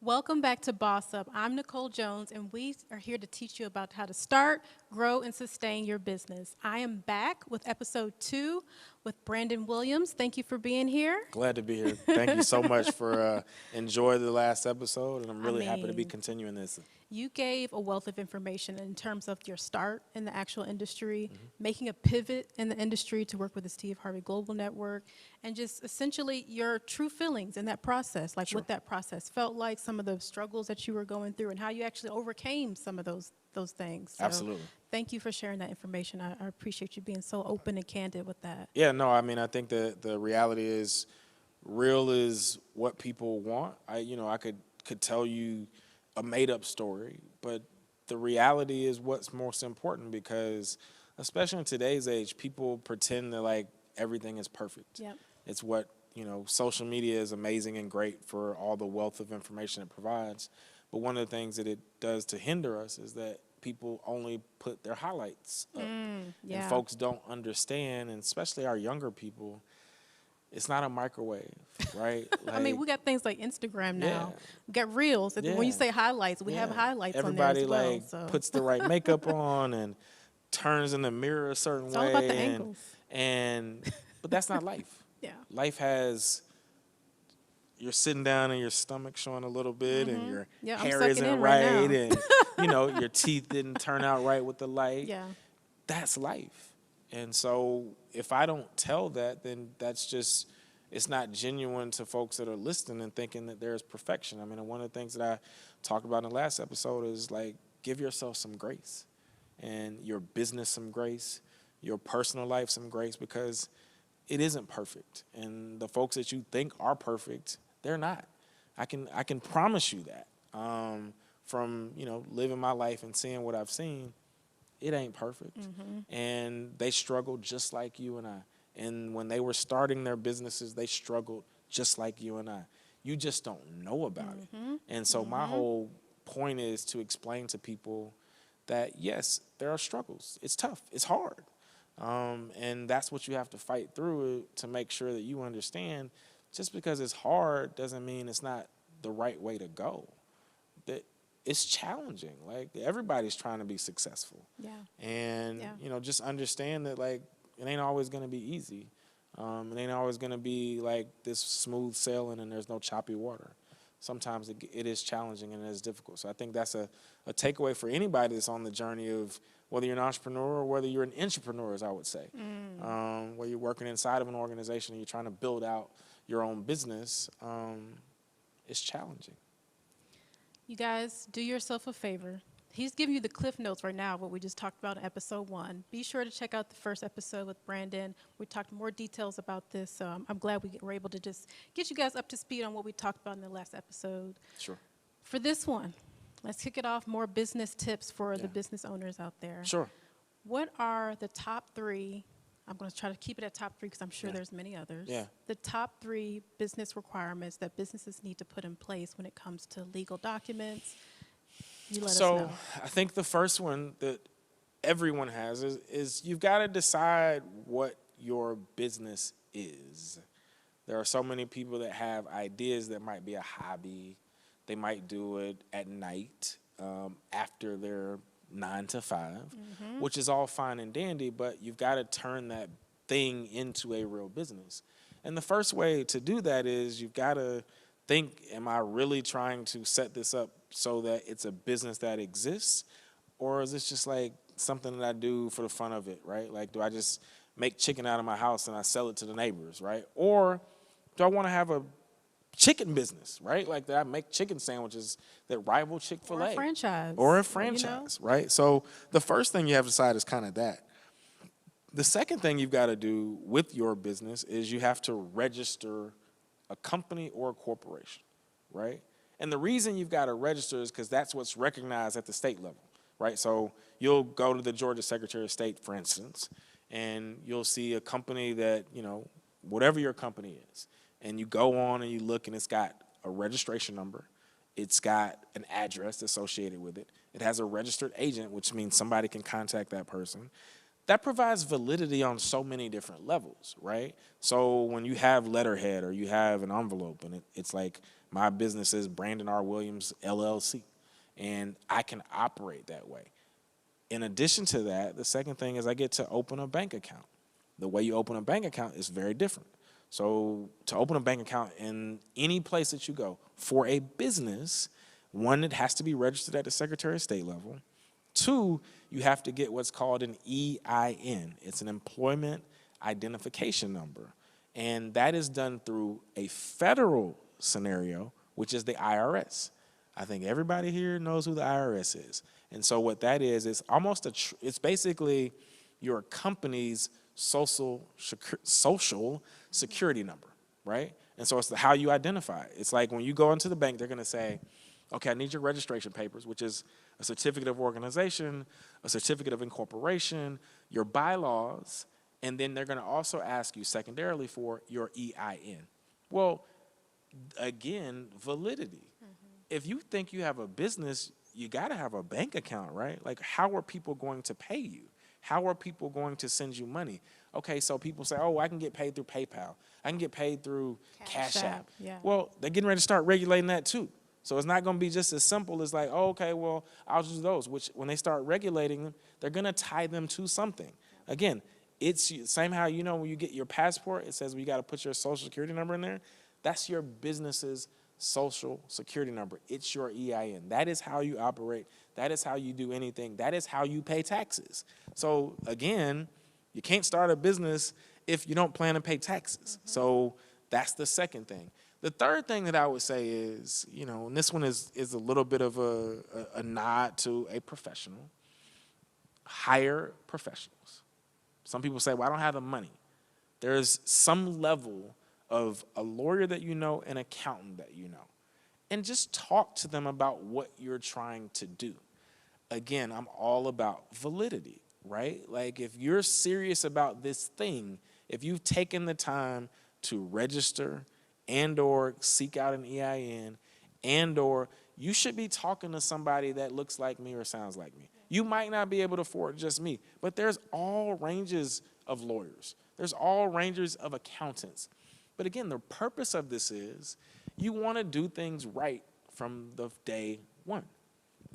Welcome back to Boss Up. I'm Nicole Jones, and we are here to teach you about how to start, grow, and sustain your business. I am back with episode 2 with Brandon Williams. Thank you for being here. Glad to be here. Thank you so much for enjoying the last episode, and I'm I really happy to be mean, continuing this. you gave a wealth of information in terms of your start in the actual industry, making a pivot in the industry to work with the Steve Harvey Global Network, and just essentially your true feelings in that process, like Sure. what that process felt like, some of the struggles that you were going through, and how you actually overcame some of those things. So Absolutely. thank you for sharing that information. I appreciate you being so open and candid with that. Yeah, no, I mean, I think the reality is, real is what people want. I could tell you a made up story, but the reality is what's most important because, especially in today's age, people pretend that like everything is perfect. Yep. It's what, social media is amazing and great for all the wealth of information it provides. But one of the things that it does to hinder us is that people only put their highlights up. Yeah. And folks don't understand, and especially our younger people, it's not a microwave, right? I mean, Like, we got things like Instagram now. Yeah. We got reels. When you Yeah. say highlights, we have yeah, highlights everybody on there as well. like So puts the right makeup on and turns in the mirror a certain it's all way. about the angles. But that's not life. Yeah. Life has, you're sitting down and your stomach showing a little bit and your Yeah, I'm hair sucking isn't in right now. and your teeth didn't turn out right with the light. Yeah. That's life. And so if I don't tell that, then it's not genuine to folks that are listening and thinking that there's perfection. I mean, one of the things that I talked about in the last episode is like, give yourself some grace and your business some grace, your personal life some grace, because it isn't perfect. And the folks that you think are perfect, they're not. I can promise you that. From living my life and seeing what I've seen, it ain't perfect. And they struggle just like you and I. And when they were starting their businesses, they struggled just like you and I. You just don't know about it. And so my whole point is to explain to people that, yes, there are struggles. It's tough. It's hard. And that's what you have to fight through to make sure that you understand. Just because it's hard doesn't mean it's not the right way to go. That it's challenging. Like, everybody's trying to be successful. Yeah. And, Yeah. just understand that, like, it ain't always going to be easy. It ain't always going to be like this smooth sailing and there's no choppy water. Sometimes it is challenging and it is difficult. So I think that's a takeaway for anybody that's on the journey of whether you're an entrepreneur or whether you're an intrapreneur, as I would say. Where you're working inside of an organization and you're trying to build out your own business, it's challenging. You guys, do yourself a favor. He's giving you the cliff notes right now of what we just talked about in episode 1. Be sure to check out the first episode with Brandon. We talked more details about this, so I'm glad we were able to just get you guys up to speed on what we talked about in the last episode. Sure. For this one, let's kick it off, more business tips for the Yeah. business owners out there. Sure. What are the top 3? I'm going to try to keep it at top 3 because I'm sure Yeah. there's many others. Yeah. The top 3 business requirements that businesses need to put in place when it comes to legal documents. You let us know. I think the first one that everyone has is you've got to decide what your business is. There are so many people that have ideas that might be a hobby. They might do it at night after their 9 to 5, which is all fine and dandy, but you've got to turn that thing into a real business. And the first way to do that is you've got to think, am I really trying to set this up so that it's a business that exists? Or is this just like something that I do for the fun of it, right? Like, do I just make chicken out of my house and I sell it to the neighbors, right? Or do I want to have a chicken business, right? Like, that I make chicken sandwiches that rival Chick-fil-A. Or a franchise. Or a you know? franchise, right? So the first thing you have to decide is kind of that. The second thing you've got to do with your business is you have to register a company or a corporation, right? And the reason you've got to register is because that's what's recognized at the state level, right? So you'll go to the Georgia Secretary of State, for instance, and you'll see a company that, whatever your company is, and you go on and you look and it's got a registration number, it's got an address associated with it, it has a registered agent, which means somebody can contact that person. that provides validity on so many different levels, right? So when you have letterhead or you have an envelope and it's like my business is Brandon R. Williams LLC, and I can operate that way. In addition to that, the second thing is I get to open a bank account. The way you open a bank account is very different. So to open a bank account in any place that you go for a business, one, it has to be registered at the Secretary of State level. Two, you have to get what's called an EIN. It's an employment identification number. And that is done through a federal scenario, which is the IRS. I think everybody here knows who the IRS is. And so what that is almost it's basically your company's social security number, right? And so it's how you identify it. It's like when you go into the bank, they're going to say, okay, I need your registration papers, which is a certificate of organization, a certificate of incorporation, your bylaws, and then they're going to also ask you secondarily for your EIN. Well, again, validity. If you think you have a business, you got to have a bank account, right? Like, how are people going to pay you? How are people going to send you money? Okay, so people say, oh, I can get paid through PayPal. I can get paid through Cash App. Yeah. Well, they're getting ready to start regulating that too. So it's not going to be just as simple as like, oh, okay, well, I'll just do those, which when they start regulating them, they're going to tie them to something. Again, it's same how, you know, when you get your passport, it says you got to put your social security number in there. That's your business's social security number. It's your EIN. That is how you operate. That is how you do anything. That is how you pay taxes. So again, you can't start a business if you don't plan to pay taxes. So that's the second thing. The third thing that I would say is, you know, and this one is a little bit of a nod to a professional. Hire professionals. Some people say, well, I don't have the money. There's some level of a lawyer that you know, an accountant that you know, and just talk to them about what you're trying to do. Again, I'm all about validity, right? Like if you're serious about this thing, if you've taken the time to register and or seek out an EIN and or you should be talking to somebody that looks like me or sounds like me. You might not be able to afford just me, but there's all ranges of lawyers. There's all ranges of accountants. But again, the purpose of this is you want to do things right from the day one.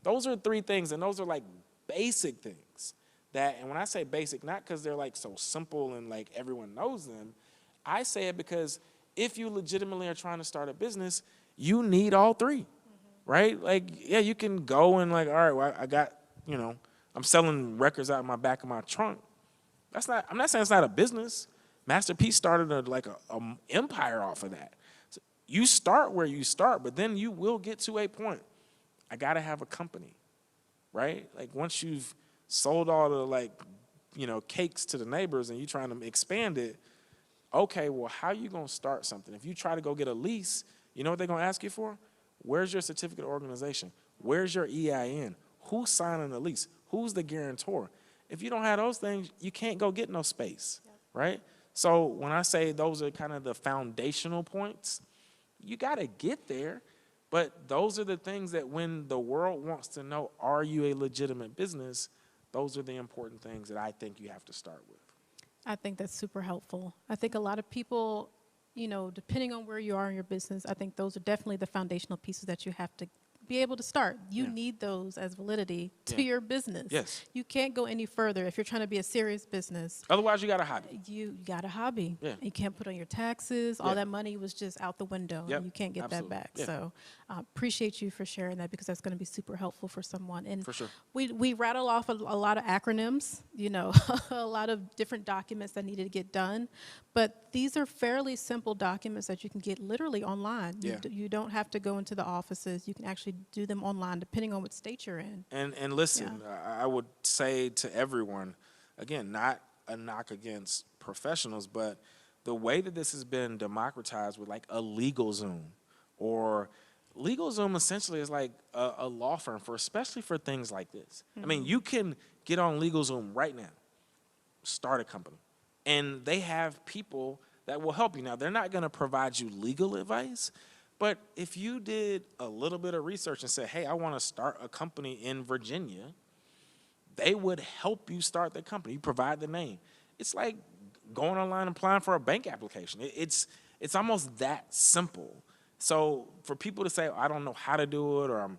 Those are three things, and those are like basic things that, and when I say basic, not because they're like so simple and like everyone knows them, I say it because if you legitimately are trying to start a business, you need all three, right? Like, yeah, you can go and like, all right, well, I got, you know, I'm selling records out of my back of my trunk. I'm not saying it's not a business. Master P started a empire off of that. So you start where you start, but then you will get to a point. I got to have a company, right? Like once you've sold all the like, you know, cakes to the neighbors and you're trying to expand it, okay, well, how are you going to start something? If you try to go get a lease, you know what they're going to ask you for? Where's your certificate of organization? Where's your EIN? Who's signing the lease? Who's the guarantor? If you don't have those things, you can't go get no space, right? So when I say those are kind of the foundational points, you got to get there. But those are the things that when the world wants to know, are you a legitimate business, those are the important things that I think you have to start with. I think that's super helpful. I think a lot of people, you know, depending on where you are in your business, I think those are definitely the foundational pieces that you have to be able to start. You need those as validity to your business. Yes. You can't go any further if you're trying to be a serious business. Otherwise, you got a hobby. You got a hobby. Yeah. You can't put on your taxes. All that money was just out the window. Yep. And you can't get Absolutely. that back. Yeah. So appreciate you for sharing that because that's going to be super helpful for someone. And For sure. we rattle off a lot of acronyms, you know, a lot of different documents that needed to get done. But these are fairly simple documents that you can get literally online. Yeah. You don't have to go into the offices. You can actually do them online depending on what state you're in. And listen, I would say to everyone, again, not a knock against professionals, but the way that this has been democratized with like a LegalZoom, or LegalZoom essentially is like a law firm for, especially for things like this. I mean, you can get on LegalZoom right now, start a company, and they have people that will help you. Now, they're not going to provide you legal advice, but if you did a little bit of research and said, hey, I want to start a company in Virginia, they would help you start the company. You provide the name. It's like going online and applying for a bank application. It's almost that simple. So for people to say, I don't know how to do it, or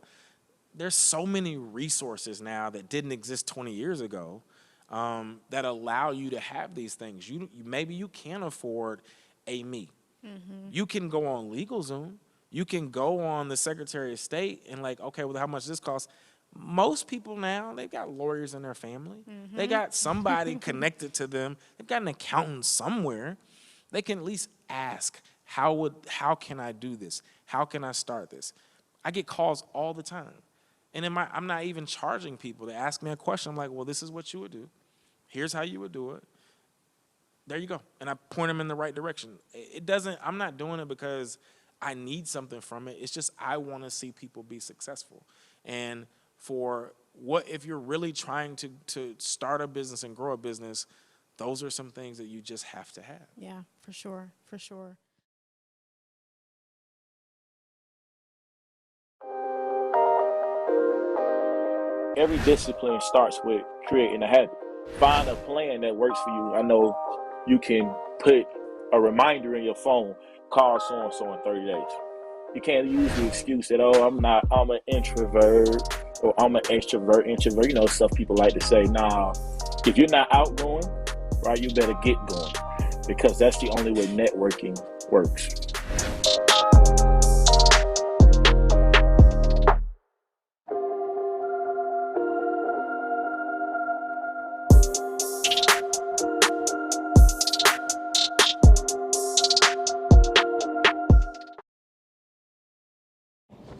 there's so many resources now that didn't exist 20 years ago that allow you to have these things. Maybe you can't afford a me. You can go on LegalZoom. You can go on the Secretary of State and like, okay, well, how much this costs? Most people now, they've got lawyers in their family. They got somebody connected to them. They've got an accountant somewhere. They can at least ask, how can I do this? How can I start this? I get calls all the time. And I'm not even charging people to ask me a question. I'm like, well, this is what you would do. Here's how you would do it. There you go. And I point them in the right direction. I'm not doing it because I need something from it. It's just I want to see people be successful. And if you're really trying to start a business and grow a business, those are some things that you just have to have. Yeah, for sure, for sure. Every discipline starts with creating a habit. Find a plan that works for you. I know you can put a reminder in your phone, call so-and-so in 30 days. You can't use the excuse that, I'm an introvert or I'm an extrovert. You know, stuff people like to say. Nah, if you're not outgoing, right, you better get going, because that's the only way networking works.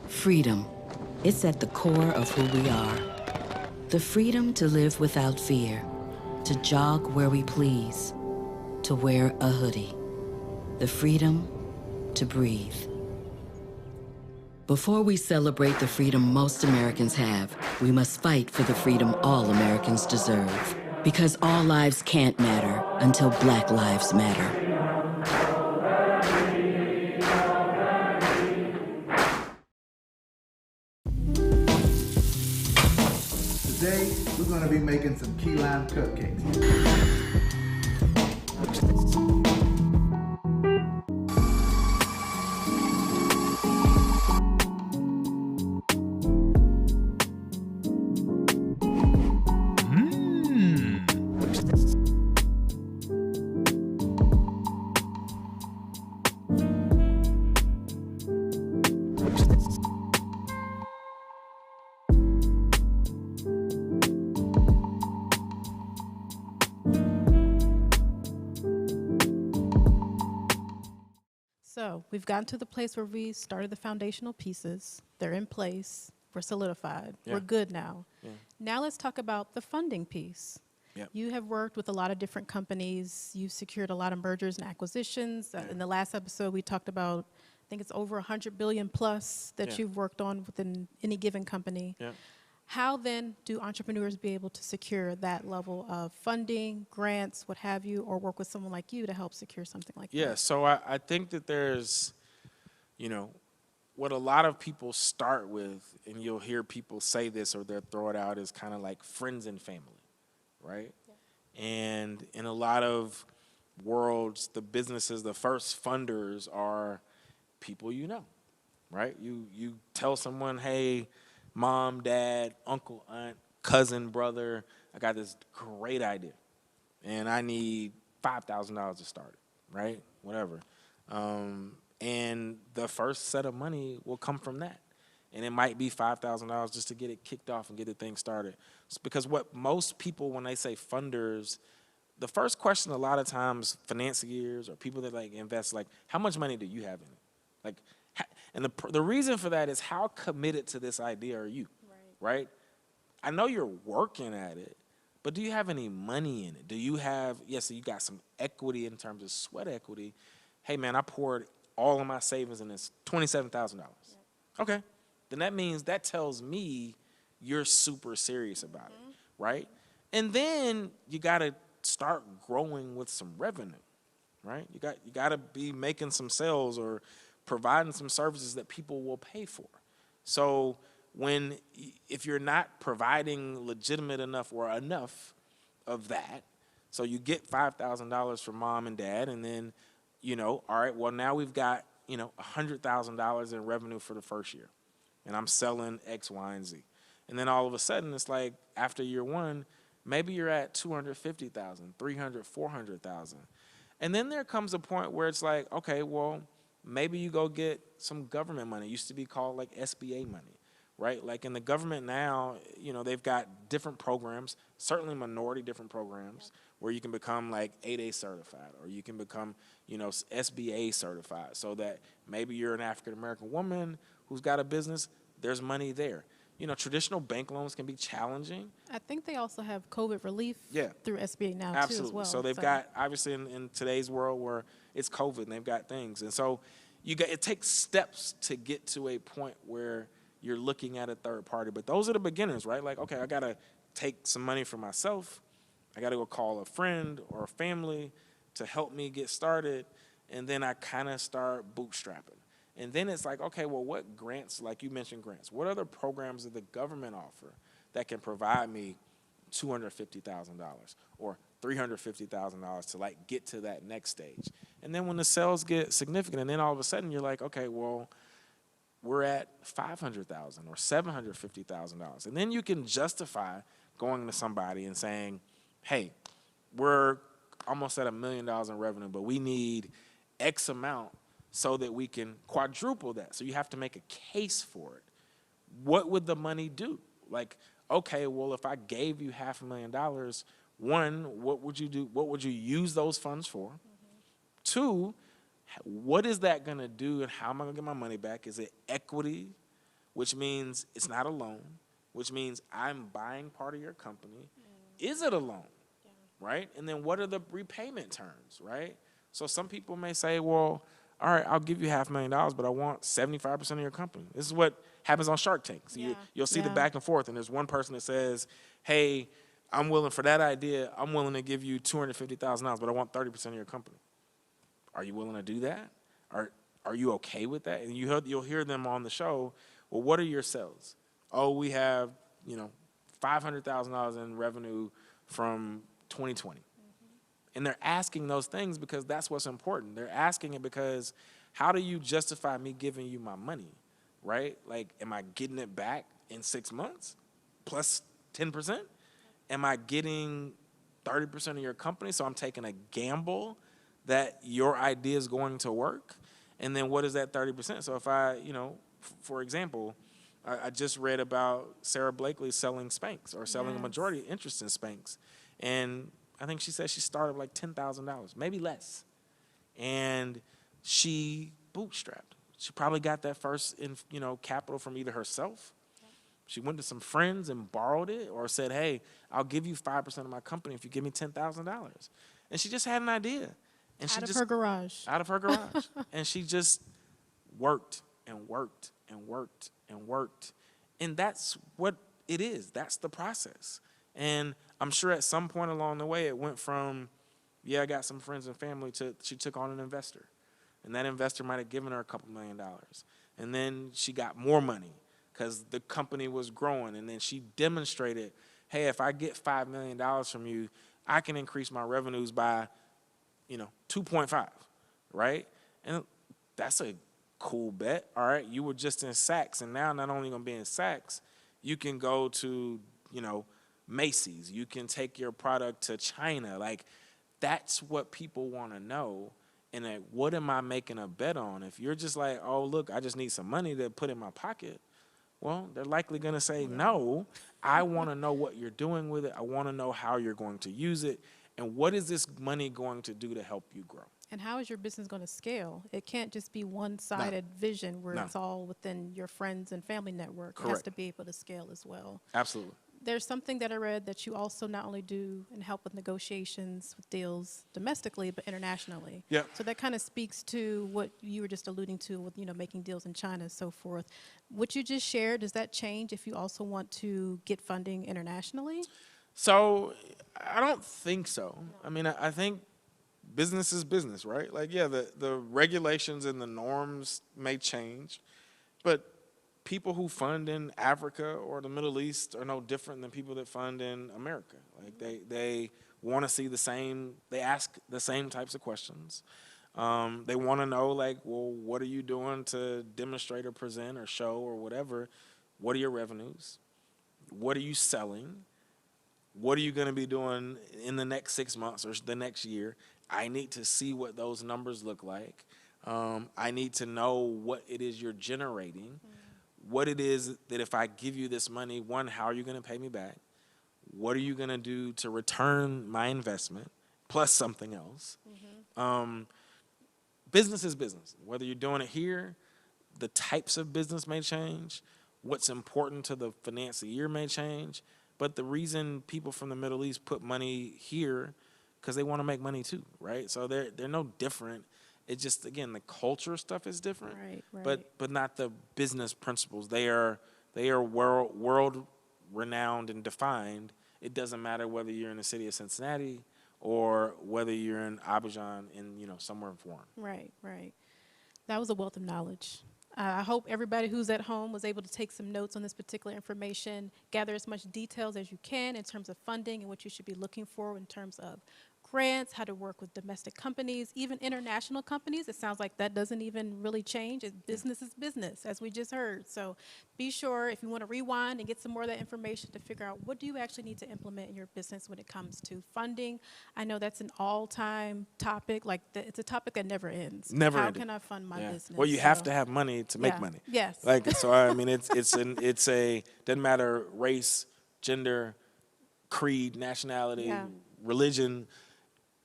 Freedom. It's at the core of who we are. The freedom to live without fear, to jog where we please, to wear a hoodie. The freedom to breathe. Before we celebrate the freedom most Americans have, we must fight for the freedom all Americans deserve. Because all lives can't matter until Black lives matter. Today, we're going to be making some key lime cupcakes. So we've gotten to the place where we started the foundational pieces. They're in place. We're solidified. Yeah. We're good now. Yeah. Now let's talk about the funding piece. Yep. You have worked with a lot of different companies. You've secured a lot of mergers and acquisitions. In the last episode, we talked about, I think it's over 100 billion plus that Yeah. you've worked on within any given company. Yeah. How then do entrepreneurs be able to secure that level of funding, grants, what have you, or work with someone like you to help secure something like Yeah, that? so I think that there's, what a lot of people start with, and you'll hear people say this or they'll throw it out, is kind of like friends and family, right? Yeah. And in a lot of worlds, the businesses, the first funders are people you know, right? You tell someone, hey, mom, dad, uncle, aunt, cousin, brother, I got this great idea, and I need $5,000 to start it, right? Whatever. And the first set of money will come from that. And it might be $5,000 just to get it kicked off and get the thing started. It's because what most people, when they say funders, the first question a lot of times, financiers or people that like invest, like, how much money do you have in it? Like, and the reason for that is, how committed to this idea are you, right? I know you're working at it, but do you have any money in it? Do you have, yes, you got some equity in terms of sweat equity. Hey, man, I poured all of my savings in this, $27,000. Yep. Okay, then that tells me you're super serious about it, right? And then you got to start growing with some revenue, right? You got to be making some sales or providing some services that people will pay for. So if you're not providing legitimate enough or enough of that, so you get $5,000 from mom and dad, and then, all right, well, now we've got, $100,000 in revenue for the first year, and I'm selling X, Y, and Z. And then all of a sudden, it's like after year one, maybe you're at 250,000, 300, 400,000. And then there comes a point where it's like, okay, well, maybe you go get some government money. It used to be called like SBA money, right? Like in the government now, they've got different programs, certainly minority different programs, where you can become like 8A certified, or you can become, SBA certified, so that maybe you're an African-American woman who's got a business, there's money there. Traditional bank loans can be challenging. I think they also have COVID relief through SBA now Absolutely. too as well. So they've got, obviously in today's world where it's COVID and they've got things. And so it takes steps to get to a point where you're looking at a third party. But those are the beginners, right? Like, okay, I got to take some money for myself. I got to go call a friend or a family to help me get started. And then I kind of start bootstrapping. And then it's like, okay, well, what grants, like you mentioned grants, what other programs does the government offer that can provide me $250,000 or $350,000 to like get to that next stage? And then when the sales get significant, and then all of a sudden you're like, okay, well, we're at $500,000 or $750,000. And then you can justify going to somebody and saying, hey, we're almost at $1 million in revenue, but we need X amount so that we can quadruple that. So you have to make a case for it. What would the money do? Like, okay, well, if I gave you $500,000, one, what would you do? What would you use those funds for? Mm-hmm. Two, what is that going to do, and how am I going to get my money back? Is it equity, which means it's not a loan, which means I'm buying part of your company? Is it a loan, right? And then what are the repayment terms, right? So some people may say, well, all right, I'll give you $500,000, but I want 75% of your company. This is what happens on Shark Tank. So you'll see the back and forth, and there's one person that says, hey, I'm willing for that idea, I'm willing to give you $250,000, but I want 30% of your company. Are you willing to do that? Are you okay with that? And you'll hear them on the show, well, what are your sales? Oh, we have, $500,000 in revenue from 2020. And they're asking those things because that's what's important. They're asking it because how do you justify me giving you my money, right? Like, am I getting it back in 6 months plus 10%? Am I getting 30% of your company, so I'm taking a gamble that your idea is going to work? And then what is that 30%? So if I, for example, I just read about Sarah Blakely selling Spanx or selling a majority interest in Spanx. And I think she said she started like $10,000, maybe less. And she bootstrapped. She probably got that first, capital from either herself. She went to some friends and borrowed it, or said, hey, I'll give you 5% of my company if you give me $10,000. And she just had an idea. And out of her garage. Out of her garage. And she just worked and worked and worked and worked. And that's what it is. That's the process. And I'm sure at some point along the way, it went from, I got some friends and family, to she took on an investor. And that investor might have given her a couple $1 million. And then she got more money because the company was growing. And then she demonstrated, hey, if I get $5 million from you, I can increase my revenues by, 2.5, right? And that's a cool bet, all right? You were just in Saks, and now not only going to be in Saks, you can go to, Macy's. You can take your product to China. Like, that's what people want to know. And what am I making a bet on? If you're just like, oh, look, I just need some money to put in my pocket, well, they're likely going to say, no, I want to know what you're doing with it. I want to know how you're going to use it. And what is this money going to do to help you grow? And how is your business going to scale? It can't just be one-sided vision where it's all within your friends and family network. Correct. It has to be able to scale as well. Absolutely. There's something that I read that you also not only do and help with negotiations with deals domestically, but internationally. Yeah. So that kind of speaks to what you were just alluding to with, making deals in China and so forth. What you just shared, does that change if you also want to get funding internationally? So I don't think so. I mean, I think business is business, right? Like, the regulations and the norms may change, but people who fund in Africa or the Middle East are no different than people that fund in America. Like they want to see the same, they ask the same types of questions. They want to know, like, well, what are you doing to demonstrate or present or show or whatever? What are your revenues? What are you selling? What are you going to be doing in the next 6 months or the next year? I need to see what those numbers look like. I need to know what it is you're generating, what it is that if I give you this money, one, how are you going to pay me back? What are you going to do to return my investment, plus something else? Business is business. Whether you're doing it here, the types of business may change. What's important to the financier may change. But the reason people from the Middle East put money here, because they want to make money too, right? So they're no different. It's just, again, the culture stuff is different, Right. but not the business principles. They are world renowned and defined. It doesn't matter whether you're in the city of Cincinnati or whether you're in Abidjan in, somewhere foreign. Right. That was a wealth of knowledge. I hope everybody who's at home was able to take some notes on this particular information, gather as much details as you can in terms of funding and what you should be looking for in terms of grants, how to work with domestic companies, even international companies. It sounds like that doesn't even really change. Business is business, as we just heard. So be sure, if you want to rewind and get some more of that information, to figure out what do you actually need to implement in your business when it comes to funding. I know that's an all-time topic. It's a topic that never ends. Never How ending. can I fund my business? Well, you have to have money to make money. Yes. So I mean, it's doesn't matter race, gender, creed, nationality, religion.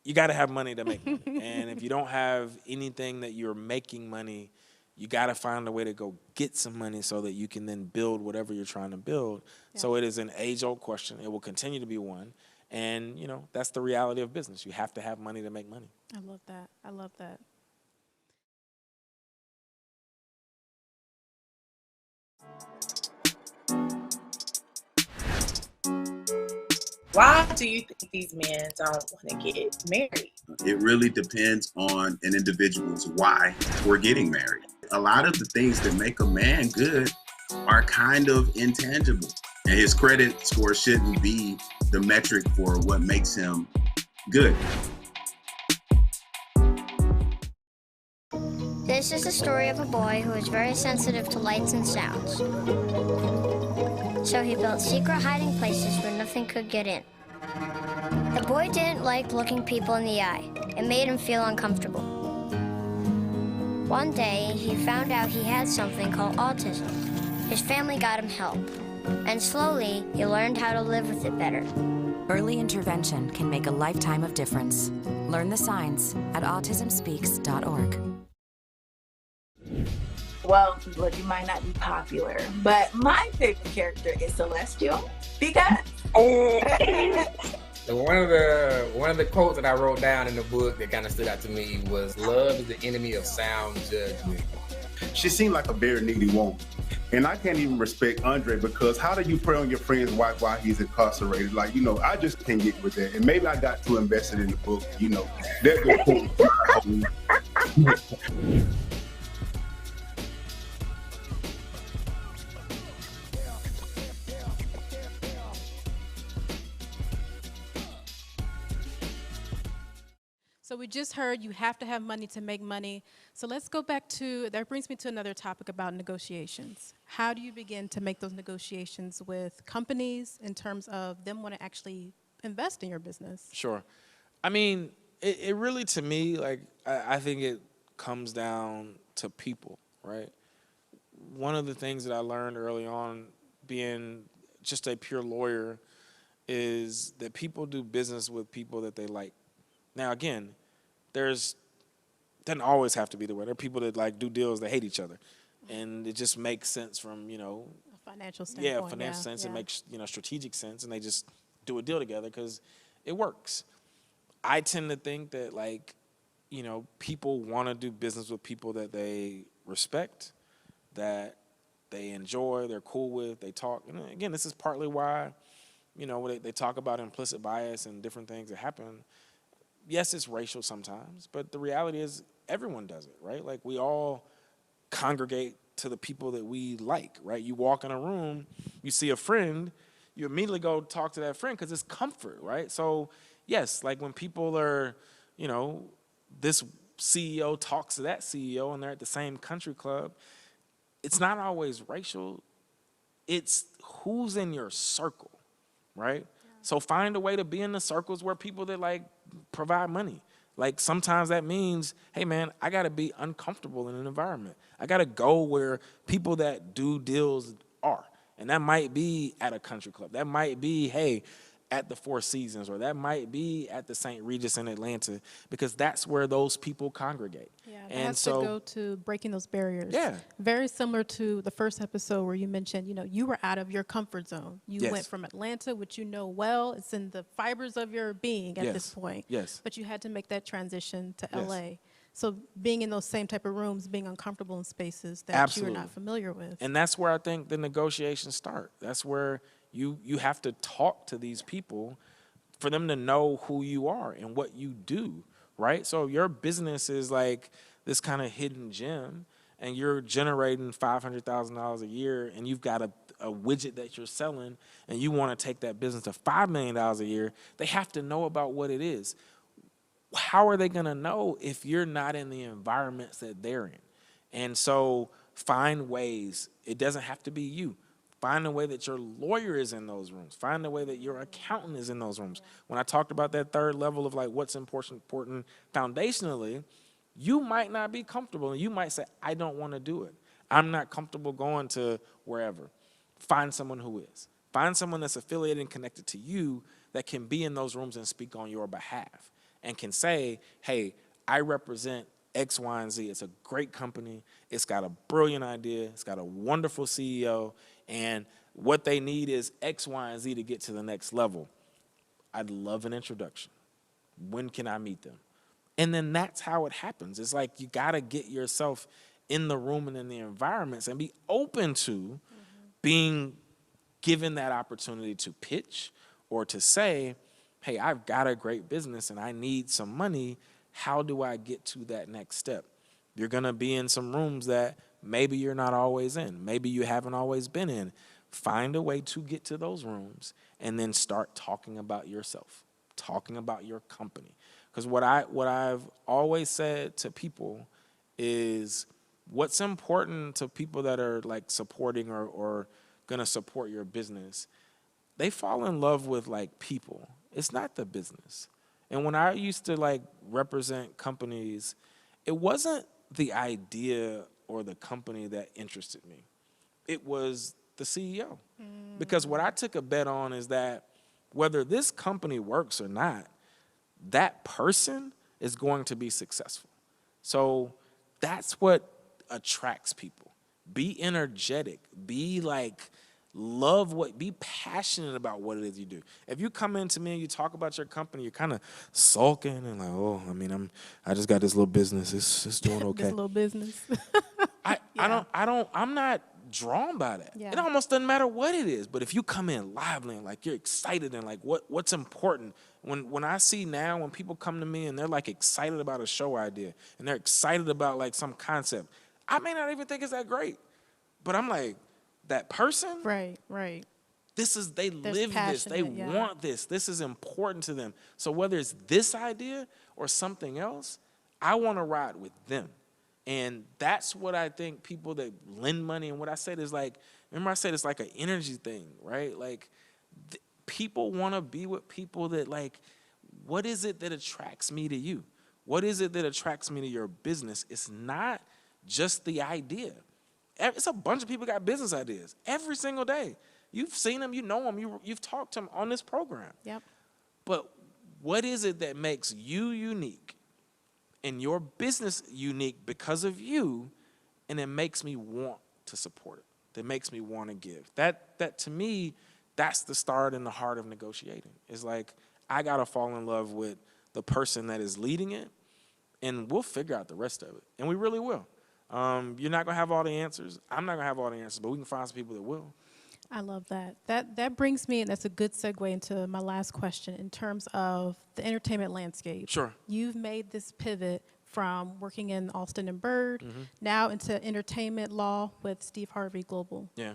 You got to have money to make money. And if you don't have anything that you're making money, you got to find a way to go get some money so that you can then build whatever you're trying to build. Yeah. So it is an age-old question. It will continue to be one. And, that's the reality of business. You have to have money to make money. I love that. Why do you think these men don't want to get married? It really depends on an individual's why we're getting married. A lot of the things that make a man good are kind of intangible. And his credit score shouldn't be the metric for what makes him good. This is the story of a boy who is very sensitive to lights and sounds. So he built secret hiding places where nothing could get in. The boy didn't like looking people in the eye. It made him feel uncomfortable. One day, he found out he had something called autism. His family got him help. And slowly, he learned how to live with it better. Early intervention can make a lifetime of difference. Learn the signs at autismspeaks.org. Well, look, you might not be popular, but my favorite character is Celestial because one of the quotes that I wrote down in the book that kind of stood out to me was, "Love is the enemy of sound judgment." She seemed like a very needy woman. And I can't even respect Andre because how do you prey on your friend's wife while he's incarcerated? I just can't get with that. And maybe I got too invested in the book, So we just heard you have to have money to make money. So let's go back to, that brings me to another topic about negotiations. How do you begin to make those negotiations with companies in terms of them want to actually invest in your business? Sure. I mean, it really, to me, I think it comes down to people, right? One of the things that I learned early on being just a pure lawyer is that people do business with people that they like. Now, again, doesn't always have to be the way. There are people that do deals that hate each other, and it just makes sense from a financial standpoint. Yeah, financial sense. It makes strategic sense, and they just do a deal together because it works. I tend to think that people want to do business with people that they respect, that they enjoy, they're cool with, they talk. And again, this is partly why they talk about implicit bias and different things that happen. Yes, it's racial sometimes, but the reality is everyone does it, right? We all congregate to the people that we like, right? You walk in a room, you see a friend, you immediately go talk to that friend because it's comfort, right? So, yes, like when people are, you know, this CEO talks to that CEO and they're at the same country club, it's not always racial. It's who's in your circle, right? Yeah. So find a way to be in the circles where people that like provide money. Like sometimes that means, hey man, I gotta be uncomfortable in an environment. I gotta go where people that do deals are. And that might be at a country club. That might be, hey, at the Four Seasons, or that might be at the St. Regis in Atlanta, because that's where those people congregate. Yeah, it and has so to go to breaking those barriers. Yeah. Very similar to the first episode where you mentioned, you know, you were out of your comfort zone. You Yes. went from Atlanta, which you know well. It's in the fibers of your being at Yes. this point. Yes. But you had to make that transition to Yes. LA. So being in those same type of rooms, being uncomfortable in spaces that Absolutely. you're not familiar with. And that's where I think the negotiations start. That's where you have to talk to these people for them to know who you are and what you do, right? So your business is like this kind of hidden gem, and you're generating $500,000 a year, and you've got a widget that you're selling, and you want to take that business to $5 million a year. They have to know about what it is. How are they going to know if you're not in the environments that they're in? And so find ways. It doesn't have to be you. Find a way that your lawyer is in those rooms. Find a way that your accountant is in those rooms. When I talked about that third level of like what's important foundationally, you might not be comfortable, and you might say, I don't want to do it. I'm not comfortable going to wherever. Find someone who is. Find someone that's affiliated and connected to you that can be in those rooms and speak on your behalf and can say, hey, I represent X, Y, and Z. It's a great company. It's got a brilliant idea. It's got a wonderful CEO. And what they need is X, Y, and Z to get to the next level. I'd love an introduction. When can I meet them? And then that's how it happens. It's like you got to get yourself in the room and in the environments and be open to being given that opportunity to pitch or to say, hey, I've got a great business and I need some money. How do I get to that next step? You're going to be in some rooms that maybe you're not always in. Maybe you haven't always been in. Find a way to get to those rooms and then start talking about yourself, talking about your company. Because what I've always said to people is what's important to people that are like supporting or going to support your business, they fall in love with like people. It's not the business. And when I used to like represent companies, it wasn't the idea or the company that interested me. It was the CEO. Because what I took a bet on is that whether this company works or not, that person is going to be successful. So that's what attracts people. Be energetic. Be like, be passionate about what it is you do. If you come into me and you talk about your company, you're kind of sulking and like, oh, I mean, I just got this little business. It's doing okay. This little business. I'm not drawn by that. Yeah. It almost doesn't matter what it is. But if you come in lively and like you're excited and like what's important, when I see now when people come to me and they're like excited about a show idea and they're excited about like some concept, I may not even think it's that great. But I'm like, that person, Right. they live this, they want this, this is important to them. So whether it's this idea or something else, I want to ride with them. And that's what I think people that lend money, and what I said is like, remember I said it's like an energy thing, right? Like people want to be with people that like, what is it that attracts me to you? What is it that attracts me to your business? It's not just the idea. It's a bunch of people got business ideas every single day. You've seen them, you know them, you've talked to them on this program. Yep. But what is it that makes you unique and your business unique because of you, and it makes me want to support it, that makes me want to give? That to me, that's the start and the heart of negotiating. It's like, I got to fall in love with the person that is leading it, and we'll figure out the rest of it. And we really will. You're not going to have all the answers. I'm not going to have all the answers, but we can find some people that will. I love that. That brings me, and that's a good segue into my last question in terms of the entertainment landscape. Sure. You've made this pivot from working in Alston and Bird, now into entertainment law with Steve Harvey Global. Yeah.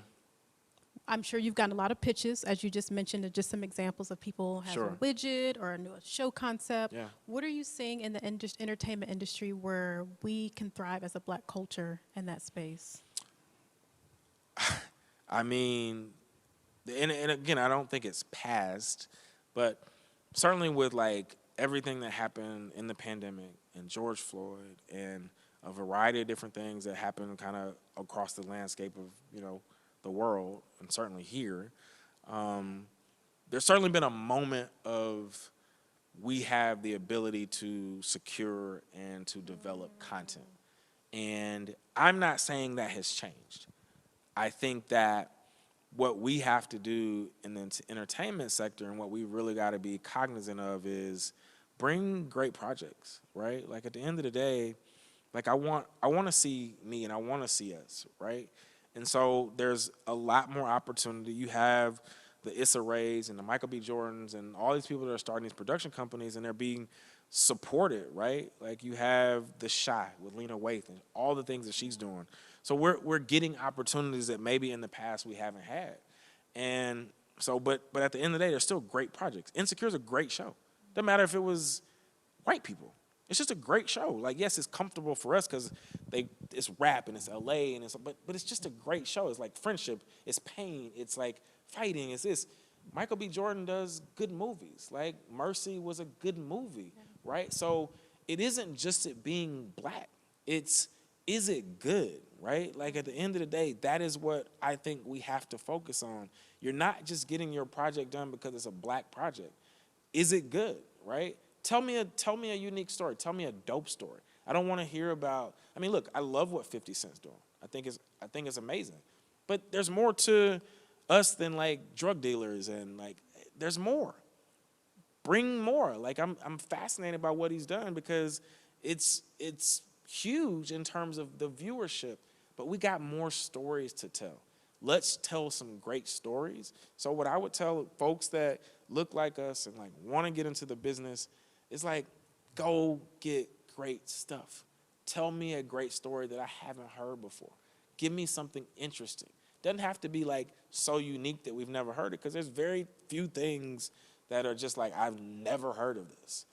I'm sure you've gotten a lot of pitches, as you just mentioned, of just some examples of people having a widget or a new show concept. Yeah. What are you seeing in the entertainment industry where we can thrive as a Black culture in that space? I mean, and again, I don't think it's past, but certainly with like everything that happened in the pandemic and George Floyd and a variety of different things that happened kind of across the landscape of, you know, the world and certainly here, there's certainly been a moment of we have the ability to secure and to develop content. And I'm not saying that has changed. I think that what we have to do in the entertainment sector and what we really got to be cognizant of is bring great projects, right? Like at the end of the day, like I want to see me and I want to see us, right? And so there's a lot more opportunity. You have the Issa Raes and the Michael B. Jordans and all these people that are starting these production companies and they're being supported, right? Like you have The Shy with Lena Waithe and all the things that she's doing. So we're getting opportunities that maybe in the past we haven't had. And so, but at the end of the day, there's still great projects. Insecure is a great show. Doesn't matter if it was white people. It's just a great show. Like, yes, it's comfortable for us because it's rap and it's LA and but it's just a great show. It's like friendship, it's pain, it's like fighting, it's this. Michael B. Jordan does good movies. Like Mercy was a good movie, right? So it isn't just it being Black. It's, is it good, right? Like at the end of the day, that is what I think we have to focus on. You're not just getting your project done because it's a Black project. Is it good, right? Tell me a unique story. Tell me a dope story. I don't want to hear about, I mean, look, I love what 50 Cent's doing. I think it's amazing. But there's more to us than like drug dealers and like there's more. Bring more. Like I'm fascinated by what he's done because it's huge in terms of the viewership, but we got more stories to tell. Let's tell some great stories. So what I would tell folks that look like us and like want to get into the business is like, go get great stuff. Tell me a great story that I haven't heard before. Give me something interesting. Doesn't have to be like so unique that we've never heard it because there's very few things that are just like, I've never heard of this.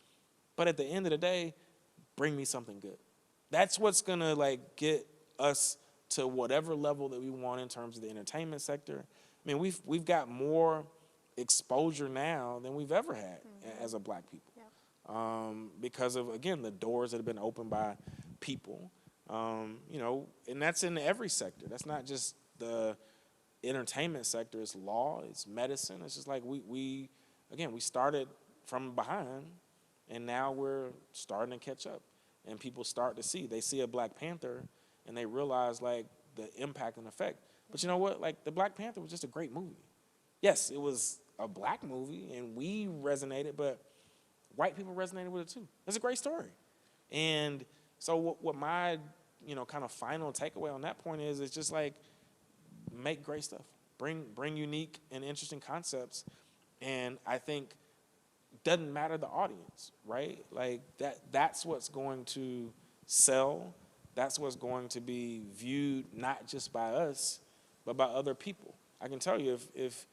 But at the end of the day, bring me something good. That's what's gonna like get us to whatever level that we want in terms of the entertainment sector. I mean, we've got more exposure now than we've ever had as a Black people. Because of, again, the doors that have been opened by people, you know, and that's in every sector. That's not just the entertainment sector. It's law, it's medicine. It's just like we started from behind and now we're starting to catch up and people start to see. They see a Black Panther and they realize like the impact and effect. But you know what? Like the Black Panther was just a great movie. Yes, it was a Black movie and we resonated, but white people resonated with it too. It's a great story. And so what my, you know, kind of final takeaway on that point is, it's just like, make great stuff. Bring unique and interesting concepts. And I think doesn't matter the audience, right? Like that's what's going to sell. That's what's going to be viewed not just by us, but by other people. I can tell you if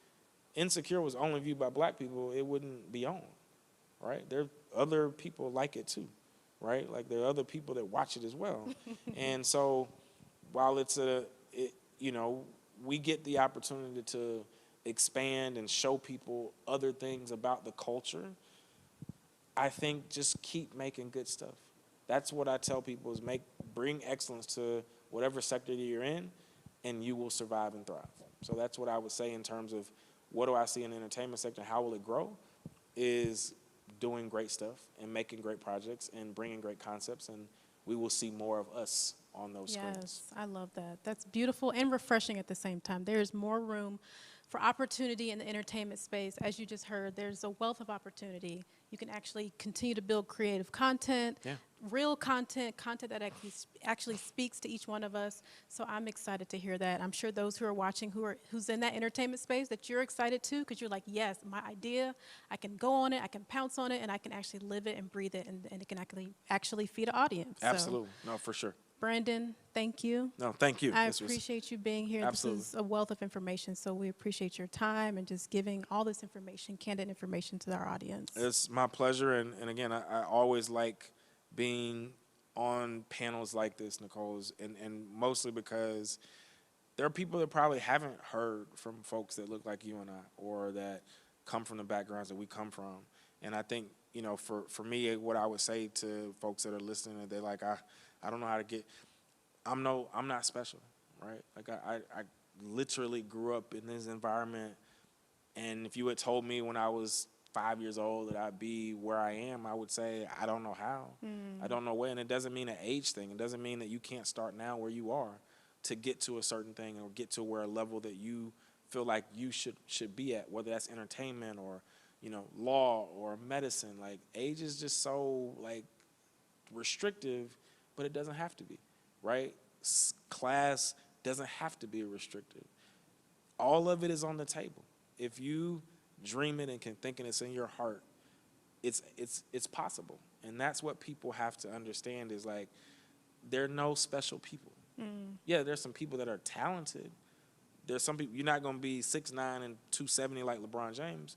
Insecure was only viewed by Black people, it wouldn't be on, right? There are other people like it too, right? Like there are other people that watch it as well. And so while you know, we get the opportunity to expand and show people other things about the culture, I think just keep making good stuff. That's what I tell people is bring excellence to whatever sector that you're in and you will survive and thrive. So that's what I would say in terms of what do I see in the entertainment sector, how will it grow, is doing great stuff and making great projects and bringing great concepts, and we will see more of us on those screens. Yes, I love that. That's beautiful and refreshing at the same time. There's more room for opportunity in the entertainment space. As you just heard, there's a wealth of opportunity. You can actually continue to build creative content, real content that actually speaks to each one of us. So I'm excited to hear that. I'm sure those who are watching, who's in that entertainment space, that you're excited too, because you're like, yes, my idea, I can go on it, I can pounce on it, and I can actually live it and breathe it, and it can actually feed an audience. Absolutely. No, for sure. Brandon, thank you. No, thank you. I appreciate you being here. Absolutely. This is a wealth of information, so we appreciate your time and just giving all this information, candid information to our audience. It's my pleasure, and again, I always like being on panels like this, Nicole, and mostly because there are people that probably haven't heard from folks that look like you and I, or that come from the backgrounds that we come from. And I think, you know, for me, what I would say to folks that are listening, they're like, I don't know how to get, I'm not special, right? Like I literally grew up in this environment, and if you had told me when I was 5 years old that I'd be where I am, I would say, I don't know how. I don't know where. And it doesn't mean an age thing. It doesn't mean that you can't start now where you are to get to a certain thing or get to where a level that you feel like you should be at, whether that's entertainment or, you know, law or medicine. Like, age is just so, like, restrictive, but it doesn't have to be, right? Class doesn't have to be restrictive. All of it is on the table. If you dream it and can think it, it's in your heart, it's possible. And that's what people have to understand is, like, there are no special people. Yeah, there's some people that are talented. There's some people, you're not going to be 6'9" and 270 like LeBron James.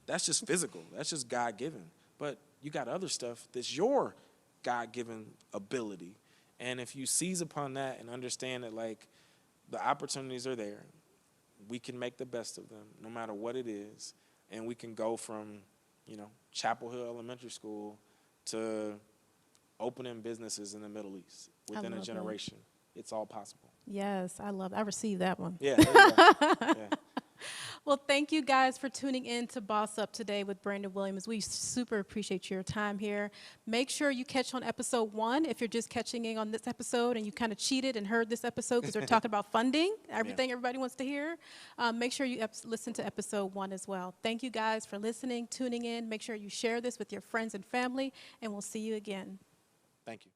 That's just physical. That's just God-given. But you got other stuff that's your God-given ability. And if you seize upon that and understand that, like, the opportunities are there, we can make the best of them no matter what it is. And we can go from, you know, Chapel Hill Elementary School to opening businesses in the Middle East within a generation. It's all possible. Yes, I love it. I received that one. Yeah, there you go. Yeah. Well, thank you guys for tuning in to Boss Up today with Brandon Williams. We super appreciate your time here. Make sure you catch on episode 1 if you're just catching in on this episode and you kind of cheated and heard this episode because we're talking about funding, everything everybody wants to hear. Make sure you listen to episode 1 as well. Thank you guys for listening, tuning in. Make sure you share this with your friends and family, and we'll see you again. Thank you.